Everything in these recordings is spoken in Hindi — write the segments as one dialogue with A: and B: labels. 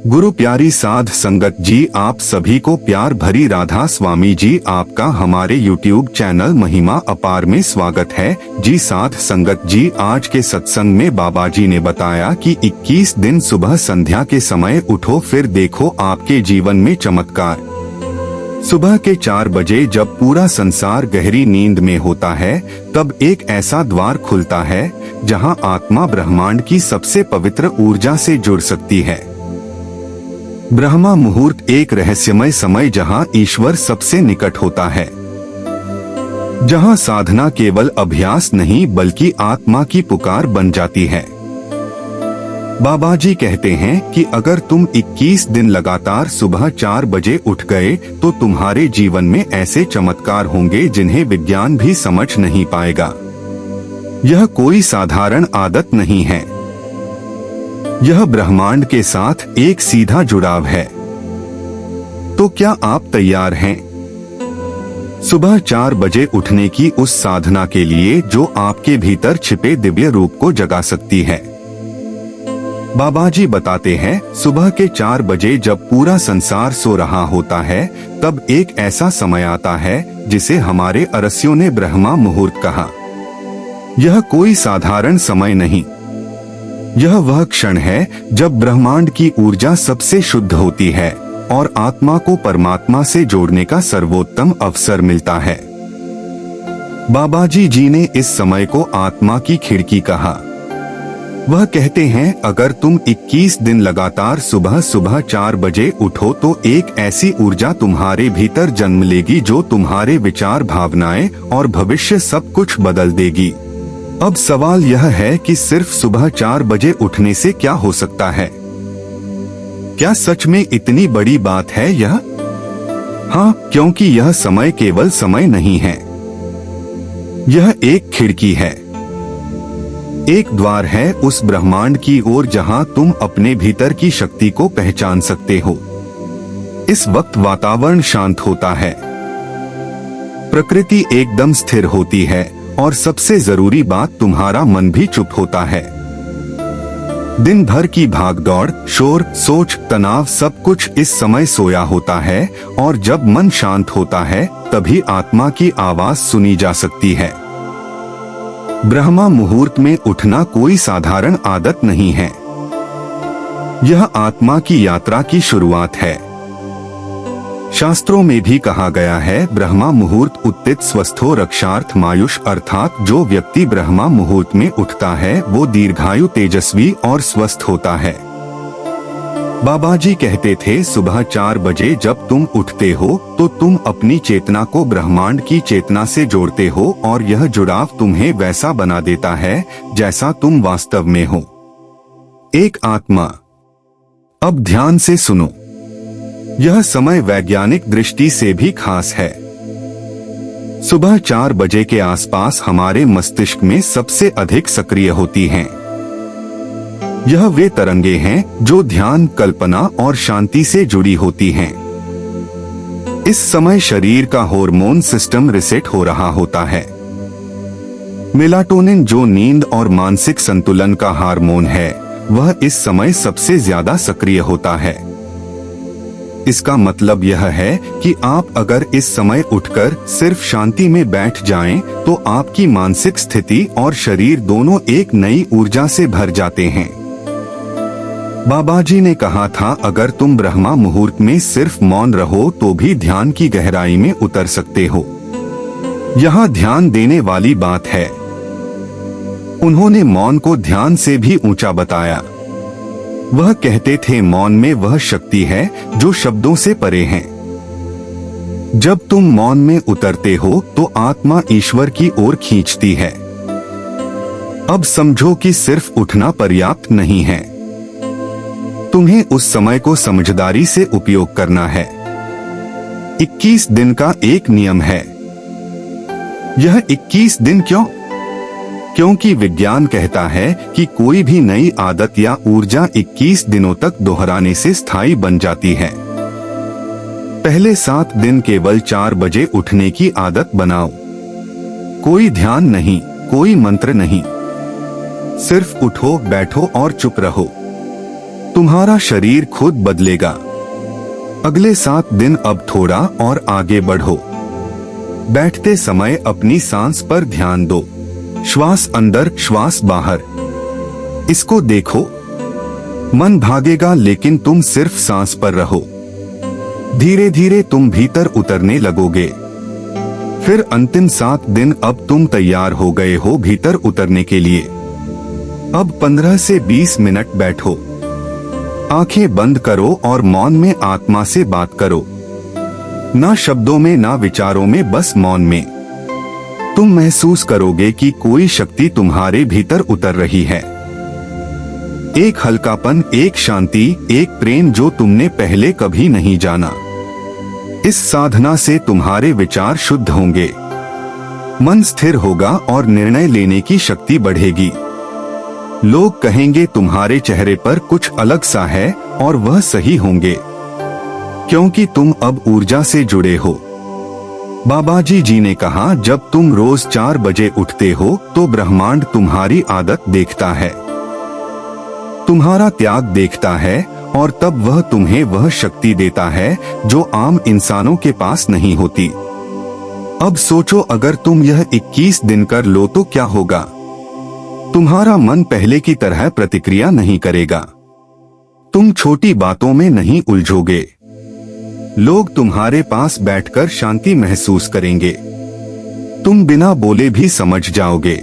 A: गुरु प्यारी साध संगत जी, आप सभी को प्यार भरी राधा स्वामी जी आपका हमारे YouTube चैनल महिमा अपार में स्वागत है। जी साध संगत जी, आज के सत्संग में बाबा जी ने बताया कि 21 दिन सुबह संध्या के समय उठो फिर देखो आपके जीवन में चमत्कार। सुबह के 4 बजे जब पूरा संसार गहरी नींद में होता है, तब एक ऐसा द्वार खुलता है जहां आत्मा ब्रह्मांड की सबसे पवित्र ऊर्जा से जुड़ सकती है। ब्रह्मा मुहूर्त एक रहस्यमय समय जहां ईश्वर सबसे निकट होता है, जहां साधना केवल अभ्यास नहीं बल्कि आत्मा की पुकार बन जाती है। बाबा जी कहते हैं कि अगर तुम 21 दिन लगातार सुबह 4 बजे उठ गए तो तुम्हारे जीवन में ऐसे चमत्कार होंगे जिन्हें विज्ञान भी समझ नहीं पाएगा। यह कोई साधारण आदत नहीं है, यह ब्रह्मांड के साथ एक सीधा जुड़ाव है। तो क्या आप तैयार हैं सुबह 4 बजे उठने की उस साधना के लिए जो आपके भीतर छिपे दिव्य रूप को जगा सकती है? बाबा जी बताते हैं, सुबह के 4 बजे जब पूरा संसार सो रहा होता है, तब एक ऐसा समय आता है जिसे हमारे अरसियों ने ब्रह्मा मुहूर्त कहा। यह कोई साधारण समय नहीं, यह वह क्षण है जब ब्रह्मांड की ऊर्जा सबसे शुद्ध होती है और आत्मा को परमात्मा से जोड़ने का सर्वोत्तम अवसर मिलता है। बाबा जी ने इस समय को आत्मा की खिड़की कहा। वह कहते हैं, अगर तुम 21 दिन लगातार सुबह सुबह 4 बजे उठो तो एक ऐसी ऊर्जा तुम्हारे भीतर जन्म लेगी जो तुम्हारे विचार, भावनाएं और भविष्य सब कुछ बदल देगी। अब सवाल यह है कि सिर्फ सुबह 4 बजे उठने से क्या हो सकता है? क्या सच में इतनी बड़ी बात है यह? हाँ, क्योंकि यह समय केवल समय नहीं है, यह एक खिड़की है, एक द्वार है उस ब्रह्मांड की ओर जहां तुम अपने भीतर की शक्ति को पहचान सकते हो। इस वक्त वातावरण शांत होता है, प्रकृति एकदम स्थिर होती है और सबसे जरूरी बात, तुम्हारा मन भी चुप होता है। दिन भर की भागदौड़, शोर, सोच, तनाव सब कुछ इस समय सोया होता है और जब मन शांत होता है तभी आत्मा की आवाज सुनी जा सकती है। ब्रह्मा मुहूर्त में उठना कोई साधारण आदत नहीं है, यह आत्मा की यात्रा की शुरुआत है। शास्त्रों में भी कहा गया है, ब्रह्मा मुहूर्त उत्थित स्वस्थो रक्षार्थ मायुष, अर्थात जो व्यक्ति ब्रह्मा मुहूर्त में उठता है वो दीर्घायु, तेजस्वी और स्वस्थ होता है। बाबा जी कहते थे, सुबह 4 बजे जब तुम उठते हो तो तुम अपनी चेतना को ब्रह्मांड की चेतना से जोड़ते हो और यह जुड़ाव तुम्हें वैसा बना देता है जैसा तुम वास्तव में हो, एक आत्मा। अब ध्यान से सुनो, यह समय वैज्ञानिक दृष्टि से भी खास है। सुबह 4 बजे के आसपास हमारे मस्तिष्क में सबसे अधिक सक्रिय होती हैं। यह वे तरंगे हैं जो ध्यान, कल्पना और शांति से जुड़ी होती हैं। इस समय शरीर का हार्मोन सिस्टम रिसेट हो रहा होता है। मेलाटोनिन, जो नींद और मानसिक संतुलन का हार्मोन है, वह इस समय सबसे ज्यादा सक्रिय होता है। इसका मतलब यह है कि आप अगर इस समय उठकर सिर्फ शांति में बैठ जाएं, तो आपकी मानसिक स्थिति और शरीर दोनों एक नई ऊर्जा से भर जाते हैं। बाबा जी ने कहा था, अगर तुम ब्रह्मा मुहूर्त में सिर्फ मौन रहो तो भी ध्यान की गहराई में उतर सकते हो। यहाँ ध्यान देने वाली बात है। उन्होंने मौन को ध्यान से भी ऊंचा बताया। वह कहते थे, मौन में वह शक्ति है जो शब्दों से परे है। जब तुम मौन में उतरते हो तो आत्मा ईश्वर की ओर खींचती है। अब समझो कि सिर्फ उठना पर्याप्त नहीं है, तुम्हें उस समय को समझदारी से उपयोग करना है। 21 दिन का एक नियम है। यह 21 दिन क्यों? क्योंकि विज्ञान कहता है कि कोई भी नई आदत या ऊर्जा 21 दिनों तक दोहराने से स्थायी बन जाती है। पहले 7 दिन केवल 4 बजे उठने की आदत बनाओ। कोई ध्यान नहीं, कोई मंत्र नहीं, सिर्फ उठो, बैठो और चुप रहो। तुम्हारा शरीर खुद बदलेगा। अगले 7 दिन अब थोड़ा और आगे बढ़ो। बैठते समय अपनी सांस पर ध्यान दो। श्वास अंदर, श्वास बाहर, इसको देखो। मन भागेगा लेकिन तुम सिर्फ सांस पर रहो। धीरे धीरे तुम भीतर उतरने लगोगे। फिर अंतिम 7 दिन अब तुम तैयार हो गए हो भीतर उतरने के लिए। अब 15 से 20 मिनट बैठो। आंखें बंद करो और मौन में आत्मा से बात करो। ना शब्दों में, ना विचारों में, बस मौन में। तुम महसूस करोगे कि कोई शक्ति तुम्हारे भीतर उतर रही है। एक हल्कापन, एक शांति, एक प्रेम जो तुमने पहले कभी नहीं जाना। इस साधना से तुम्हारे विचार शुद्ध होंगे, मन स्थिर होगा और निर्णय लेने की शक्ति बढ़ेगी। लोग कहेंगे तुम्हारे चेहरे पर कुछ अलग सा है, और वह सही होंगे, क्योंकि तुम अब ऊर्जा से जुड़े हो। बाबाजी जी ने कहा, जब तुम रोज 4 बजे उठते हो तो ब्रह्मांड तुम्हारी आदत देखता है, तुम्हारा त्याग देखता है, और तब वह तुम्हें वह शक्ति देता है जो आम इंसानों के पास नहीं होती। अब सोचो, अगर तुम यह 21 दिन कर लो तो क्या होगा? तुम्हारा मन पहले की तरह प्रतिक्रिया नहीं करेगा। तुम छोटी बातों में नहीं उलझोगे। लोग तुम्हारे पास बैठकर शांति महसूस करेंगे। तुम बिना बोले भी समझ जाओगे,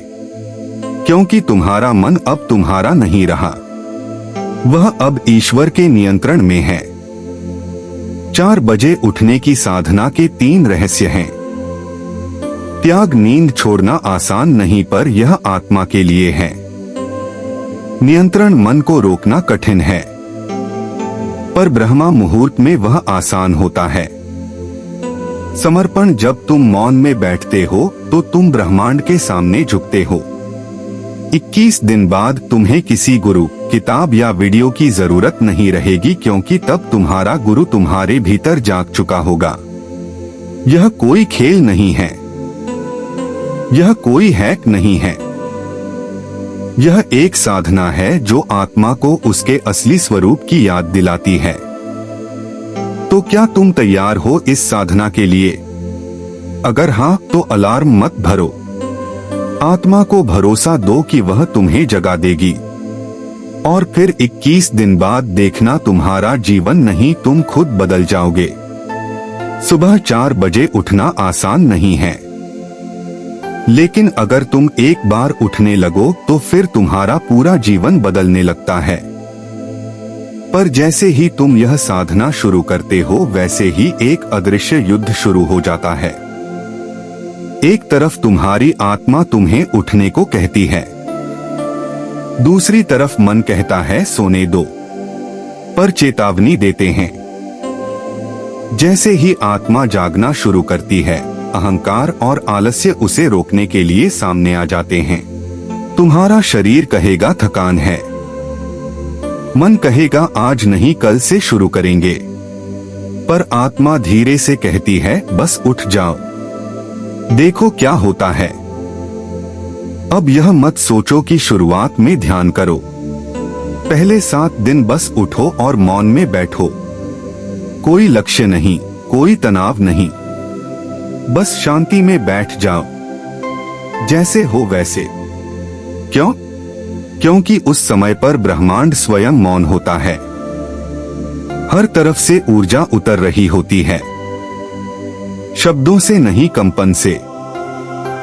A: क्योंकि तुम्हारा मन अब तुम्हारा नहीं रहा, वह अब ईश्वर के नियंत्रण में है। 4 बजे उठने की साधना के 3 रहस्य हैं। त्याग, नींद छोड़ना आसान नहीं, पर यह आत्मा के लिए है। नियंत्रण, मन को रोकना कठिन है, पर ब्रह्मा मुहूर्त में वह आसान होता है। समर्पण, जब तुम मौन में बैठते हो तो तुम ब्रह्मांड के सामने झुकते हो। 21 दिन बाद तुम्हें किसी गुरु, किताब या वीडियो की जरूरत नहीं रहेगी, क्योंकि तब तुम्हारा गुरु तुम्हारे भीतर जाग चुका होगा। यह कोई खेल नहीं है, यह कोई हैक नहीं है। यह एक साधना है जो आत्मा को उसके असली स्वरूप की याद दिलाती है। तो क्या तुम तैयार हो इस साधना के लिए? अगर हाँ, तो अलार्म मत भरो। आत्मा को भरोसा दो कि वह तुम्हें जगा देगी, और फिर 21 दिन बाद देखना, तुम्हारा जीवन नहीं, तुम खुद बदल जाओगे। सुबह 4 बजे उठना आसान नहीं है, लेकिन अगर तुम एक बार उठने लगो तो फिर तुम्हारा पूरा जीवन बदलने लगता है। पर जैसे ही तुम यह साधना शुरू करते हो, वैसे ही एक अदृश्य युद्ध शुरू हो जाता है। एक तरफ तुम्हारी आत्मा तुम्हें उठने को कहती है, दूसरी तरफ मन कहता है सोने दो, पर चेतावनी देते हैं। जैसे ही आत्मा जागना शुरू करती है, अहंकार और आलस्य उसे रोकने के लिए सामने आ जाते हैं। तुम्हारा शरीर कहेगा थकान है, मन कहेगा आज नहीं, कल से शुरू करेंगे, पर आत्मा धीरे से कहती है बस उठ जाओ, देखो क्या होता है। अब यह मत सोचो कि शुरुआत में ध्यान करो। पहले 7 दिन बस उठो और मौन में बैठो। कोई लक्ष्य नहीं, कोई तनाव नहीं, बस शांति में बैठ जाओ, जैसे हो वैसे। क्यों? क्योंकि उस समय पर ब्रह्मांड स्वयं मौन होता है। हर तरफ से ऊर्जा उतर रही होती है, शब्दों से नहीं, कंपन से।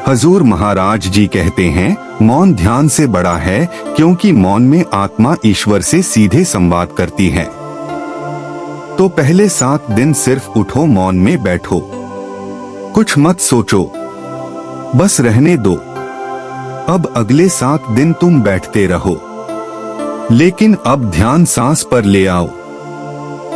A: हजूर महाराज जी कहते हैं, मौन ध्यान से बड़ा है, क्योंकि मौन में आत्मा ईश्वर से सीधे संवाद करती है। तो पहले 7 दिन सिर्फ उठो, मौन में बैठो, कुछ मत सोचो, बस रहने दो। अब अगले 7 दिन तुम बैठते रहो, लेकिन अब ध्यान सांस पर ले आओ।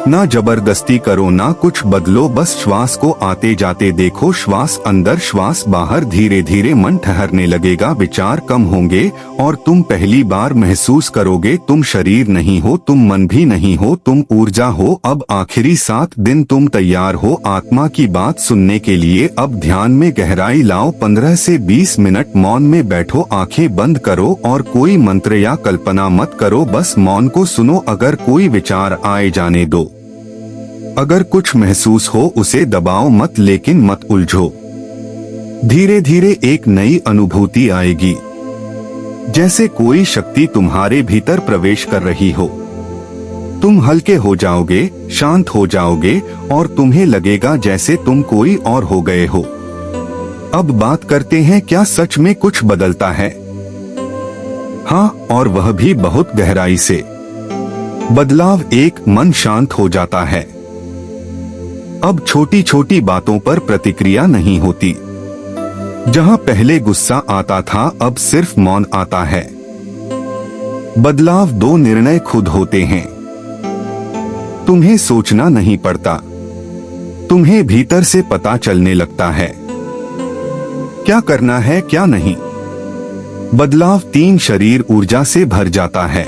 A: ना जबरदस्ती करो, ना कुछ बदलो, बस श्वास को आते जाते देखो, श्वास अंदर श्वास बाहर। धीरे धीरे मन ठहरने लगेगा, विचार कम होंगे और तुम पहली बार महसूस करोगे तुम शरीर नहीं हो, तुम मन भी नहीं हो, तुम ऊर्जा हो। अब आखिरी 7 दिन तुम तैयार हो आत्मा की बात सुनने के लिए। अब ध्यान में गहराई लाओ, 15 से 20 मिनट मौन में बैठो, आंखें बंद करो और कोई मंत्र या कल्पना मत करो, बस मौन को सुनो। अगर कोई विचार आए जाने दो, अगर कुछ महसूस हो उसे दबाओ मत, लेकिन मत उलझो। धीरे धीरे एक नई अनुभूति आएगी, जैसे कोई शक्ति तुम्हारे भीतर प्रवेश कर रही हो। तुम हल्के हो जाओगे, शांत हो जाओगे और तुम्हें लगेगा जैसे तुम कोई और हो गए हो। अब बात करते हैं, क्या सच में कुछ बदलता है? हाँ, और वह भी बहुत गहराई से। बदलाव एक, मन शांत हो जाता है। अब छोटी छोटी बातों पर प्रतिक्रिया नहीं होती। जहां पहले गुस्सा आता था, अब सिर्फ मौन आता है। बदलाव 2, निर्णय खुद होते हैं। तुम्हें सोचना नहीं पड़ता, तुम्हें भीतर से पता चलने लगता है क्या करना है क्या नहीं। बदलाव 3, शरीर ऊर्जा से भर जाता है।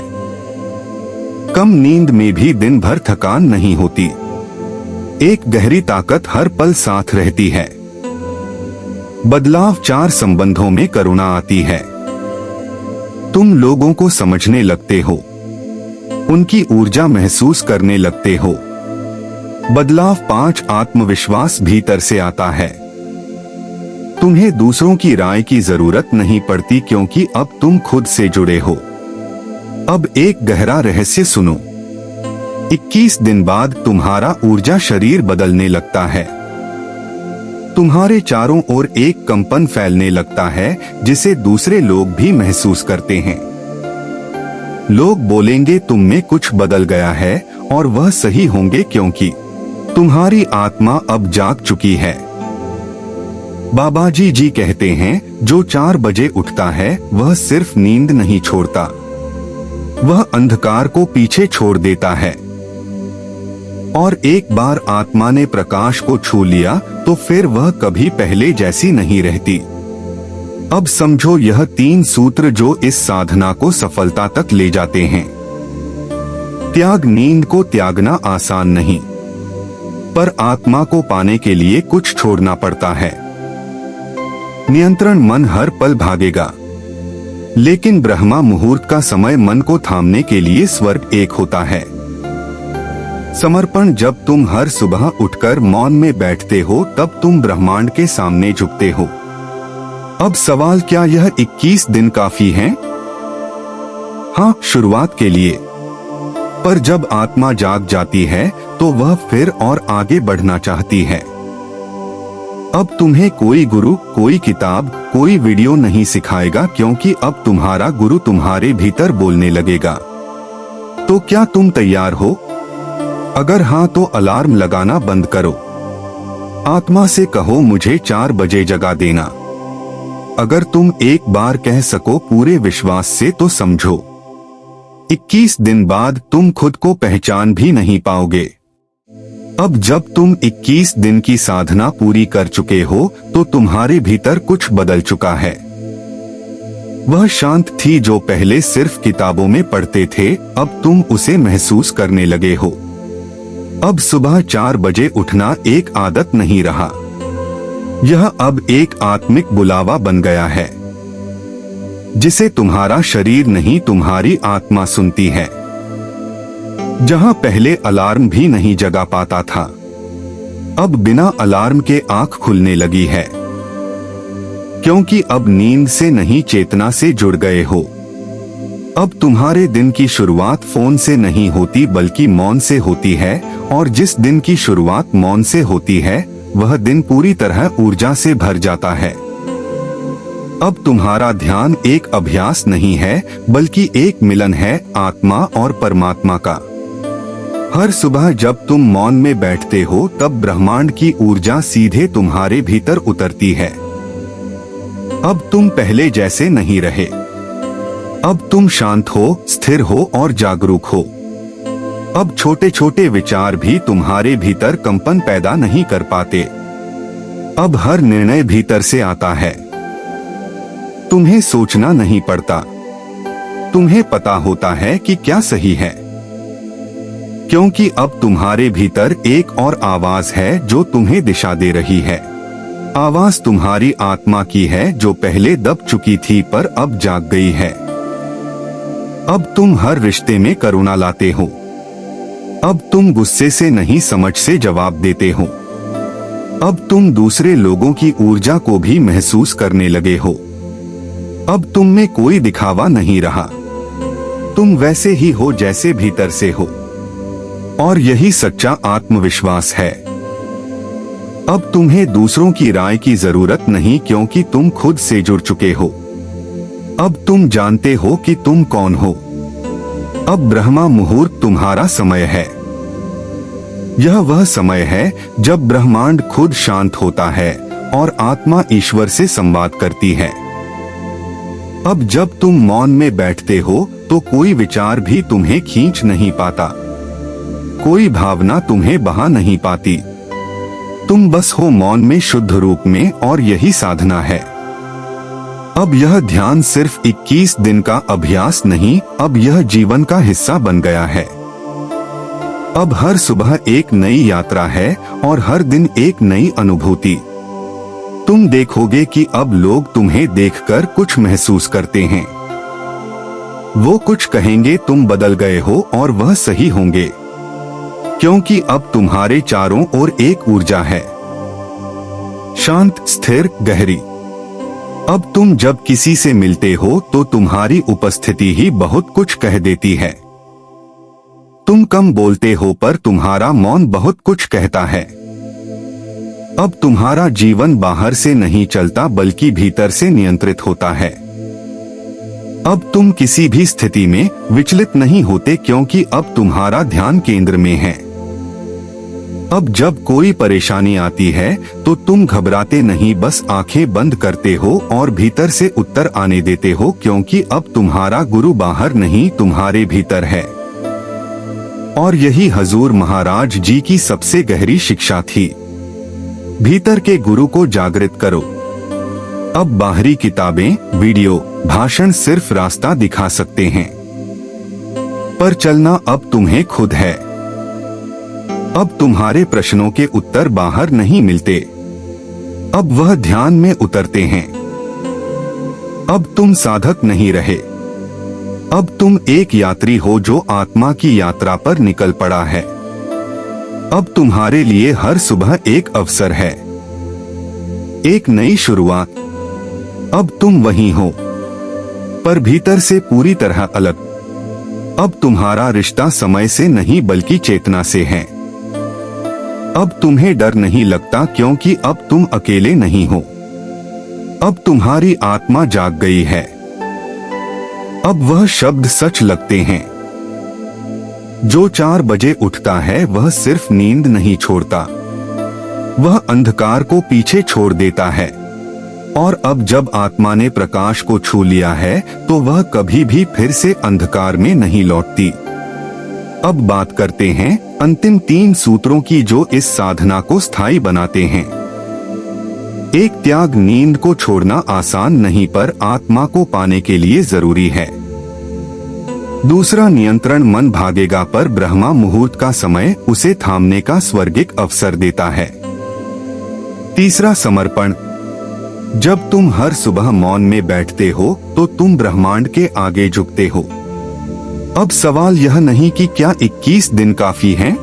A: कम नींद में भी दिन भर थकान नहीं होती, एक गहरी ताकत हर पल साथ रहती है। बदलाव 4, संबंधों में करुणा आती है। तुम लोगों को समझने लगते हो, उनकी ऊर्जा महसूस करने लगते हो। बदलाव 5, आत्मविश्वास भीतर से आता है। तुम्हें दूसरों की राय की जरूरत नहीं पड़ती, क्योंकि अब तुम खुद से जुड़े हो। अब एक गहरा रहस्य सुनो, 21 दिन बाद तुम्हारा ऊर्जा शरीर बदलने लगता है। तुम्हारे चारों ओर एक कंपन फैलने लगता है, जिसे दूसरे लोग भी महसूस करते हैं। लोग बोलेंगे तुम में कुछ बदल गया है, और वह सही होंगे, क्योंकि तुम्हारी आत्मा अब जाग चुकी है। बाबा जी कहते हैं, जो 4 बजे उठता है वह सिर्फ नींद नहीं छोड़ता, वह अंधकार को पीछे छोड़ देता है। और एक बार आत्मा ने प्रकाश को छू लिया तो फिर वह कभी पहले जैसी नहीं रहती। अब समझो, यह 3 सूत्र जो इस साधना को सफलता तक ले जाते हैं। त्याग, नींद को त्यागना आसान नहीं, पर आत्मा को पाने के लिए कुछ छोड़ना पड़ता है। नियंत्रण, मन हर पल भागेगा, लेकिन ब्रह्मा मुहूर्त का समय मन को थामने के लिए स्वर्ग एक होता है। समर्पण, जब तुम हर सुबह उठकर मौन में बैठते हो तब तुम ब्रह्मांड के सामने झुकते हो। अब सवाल, क्या यह 21 दिन काफी हैं? हाँ, शुरुआत के लिए, पर जब आत्मा जाग जाती है तो वह फिर और आगे बढ़ना चाहती है। अब तुम्हें कोई गुरु, कोई किताब, कोई वीडियो नहीं सिखाएगा, क्योंकि अब तुम्हारा गुरु तुम्हारे भीतर बोलने लगेगा। तो क्या तुम तैयार हो? अगर हाँ तो अलार्म लगाना बंद करो। आत्मा से कहो, मुझे 4 बजे जगा देना। अगर तुम एक बार कह सको पूरे विश्वास से तो समझो, 21 दिन बाद तुम खुद को पहचान भी नहीं पाओगे। अब जब तुम 21 दिन की साधना पूरी कर चुके हो तो तुम्हारे भीतर कुछ बदल चुका है। वह शांत थी जो पहले सिर्फ किताबों में पढ़ते थे, अब तुम उसे महसूस करने लगे हो। अब सुबह 4 बजे उठना एक आदत नहीं रहा, यह अब एक आत्मिक बुलावा बन गया है, जिसे तुम्हारा शरीर नहीं तुम्हारी आत्मा सुनती है। जहां पहले अलार्म भी नहीं जगा पाता था, अब बिना अलार्म के आंख खुलने लगी है, क्योंकि अब नींद से नहीं चेतना से जुड़ गए हो। अब तुम्हारे दिन की शुरुआत फोन से नहीं होती बल्कि मौन से होती है, और जिस दिन की शुरुआत मौन से होती है वह दिन पूरी तरह ऊर्जा से भर जाता है। अब तुम्हारा ध्यान एक अभ्यास नहीं है बल्कि एक मिलन है आत्मा और परमात्मा का। हर सुबह जब तुम मौन में बैठते हो तब ब्रह्मांड की ऊर्जा सीधे तुम्हारे भीतर उतरती है। अब तुम पहले जैसे नहीं रहे, अब तुम शांत हो, स्थिर हो और जागरूक हो। अब छोटे छोटे विचार भी तुम्हारे भीतर कंपन पैदा नहीं कर पाते। अब हर निर्णय भीतर से आता है। तुम्हें सोचना नहीं पड़ता। तुम्हें पता होता है कि क्या सही है, क्योंकि अब तुम्हारे भीतर एक और आवाज है जो तुम्हें दिशा दे रही है। आवाज तुम्हारी आत्मा की है जो पहले दब चुकी थी पर अब जाग गई है। अब तुम हर रिश्ते में करुणा लाते हो। अब तुम गुस्से से नहीं समझ से जवाब देते हो। अब तुम दूसरे लोगों की ऊर्जा को भी महसूस करने लगे हो। अब तुम में कोई दिखावा नहीं रहा। तुम वैसे ही हो जैसे भीतर से हो, और यही सच्चा आत्मविश्वास है। अब तुम्हें दूसरों की राय की जरूरत नहीं, क्योंकि तुम खुद से जुड़ चुके हो। अब तुम जानते हो कि तुम कौन हो। अब ब्रह्मा मुहूर्त तुम्हारा समय है। यह वह समय है जब ब्रह्मांड खुद शांत होता है और आत्मा ईश्वर से संवाद करती है। अब जब तुम मौन में बैठते हो तो कोई विचार भी तुम्हें खींच नहीं पाता, कोई भावना तुम्हें बहा नहीं पाती। तुम बस हो मौन में, शुद्ध रूप में, और यही साधना है। अब यह ध्यान सिर्फ 21 दिन का अभ्यास नहीं, अब यह जीवन का हिस्सा बन गया है। अब हर सुबह एक नई यात्रा है और हर दिन एक नई अनुभूति। तुम देखोगे कि अब लोग तुम्हें देखकर कुछ महसूस करते हैं। वो कुछ कहेंगे, तुम बदल गए हो, और वह सही होंगे, क्योंकि अब तुम्हारे चारों ओर एक ऊर्जा है, शांत, स्थिर, गहरी। अब तुम जब किसी से मिलते हो तो तुम्हारी उपस्थिति ही बहुत कुछ कह देती है। तुम कम बोलते हो पर तुम्हारा मौन बहुत कुछ कहता है। अब तुम्हारा जीवन बाहर से नहीं चलता बल्कि भीतर से नियंत्रित होता है। अब तुम किसी भी स्थिति में विचलित नहीं होते, क्योंकि अब तुम्हारा ध्यान केंद्र में है। अब जब कोई परेशानी आती है तो तुम घबराते नहीं, बस आंखें बंद करते हो और भीतर से उत्तर आने देते हो, क्योंकि अब तुम्हारा गुरु बाहर नहीं, तुम्हारे भीतर है। और यही हजूर महाराज जी की सबसे गहरी शिक्षा थी। भीतर के गुरु को जागृत करो। अब बाहरी किताबें, वीडियो, भाषण सिर्फ रास्ता दिखा सकते हैं, पर चलना अब तुम्हें खुद है। अब तुम्हारे प्रश्नों के उत्तर बाहर नहीं मिलते, अब वह ध्यान में उतरते हैं। अब तुम साधक नहीं रहे, अब तुम एक यात्री हो जो आत्मा की यात्रा पर निकल पड़ा है। अब तुम्हारे लिए हर सुबह एक अवसर है, एक नई शुरुआत। अब तुम वही हो, पर भीतर से पूरी तरह अलग। अब तुम्हारा रिश्ता समय से नहीं बल्कि चेतना से है। अब तुम्हें डर नहीं लगता, क्योंकि अब तुम अकेले नहीं हो। अब तुम्हारी आत्मा जाग गई है। अब वह शब्द सच लगते हैं। जो 4 बजे उठता है वह सिर्फ नींद नहीं छोड़ता, वह अंधकार को पीछे छोड़ देता है। और अब जब आत्मा ने प्रकाश को छू लिया है तो वह कभी भी फिर से अंधकार में नहीं लौटती। अब बात करते हैं अंतिम 3 सूत्रों की जो इस साधना को स्थायी बनाते हैं। एक, त्याग। नींद को छोड़ना आसान नहीं पर आत्मा को पाने के लिए जरूरी है। दूसरा, नियंत्रण। मन भागेगा पर ब्रह्मा मुहूर्त का समय उसे थामने का स्वर्गिक अवसर देता है। तीसरा, समर्पण। जब तुम हर सुबह मौन में बैठते हो तो तुम ब्रह्मांड के आगे झुकते हो। अब सवाल यह नहीं कि क्या 21 दिन काफी हैं?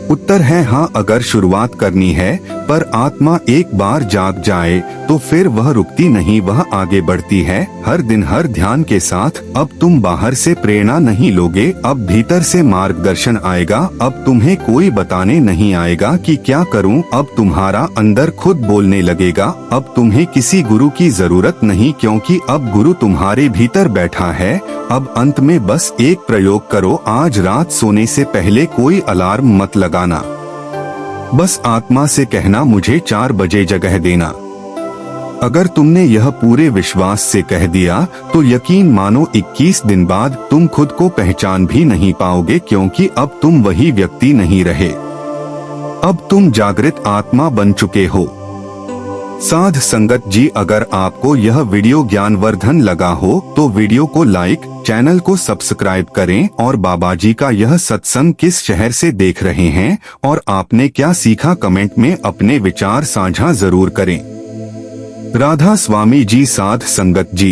A: उत्तर है हाँ, अगर शुरुआत करनी है, पर आत्मा एक बार जाग जाए तो फिर वह रुकती नहीं, वह आगे बढ़ती है, हर दिन हर ध्यान के साथ। अब तुम बाहर से प्रेरणा नहीं लोगे, अब भीतर से मार्गदर्शन आएगा। अब तुम्हें कोई बताने नहीं आएगा कि क्या करूं, अब तुम्हारा अंदर खुद बोलने लगेगा। अब तुम्हें किसी गुरु की जरूरत नहीं, क्योंकि अब गुरु तुम्हारे भीतर बैठा है। अब अंत में बस एक प्रयोग करो, आज रात सोने से पहले कोई अलार्म मत लगाना। बस आत्मा से कहना, मुझे 4 बजे जगह देना। अगर तुमने यह पूरे विश्वास से कह दिया तो यकीन मानो 21 दिन बाद तुम खुद को पहचान भी नहीं पाओगे, क्योंकि अब तुम वही व्यक्ति नहीं रहे। अब तुम जागृत आत्मा बन चुके हो। साध संगत जी, अगर आपको यह वीडियो ज्ञानवर्धन लगा हो तो वीडियो को लाइक, चैनल को सब्सक्राइब करें और बाबा जी का यह सत्संग किस शहर से देख रहे हैं और आपने क्या सीखा कमेंट में अपने विचार साझा जरूर करें। राधा स्वामी जी। साध संगत जी।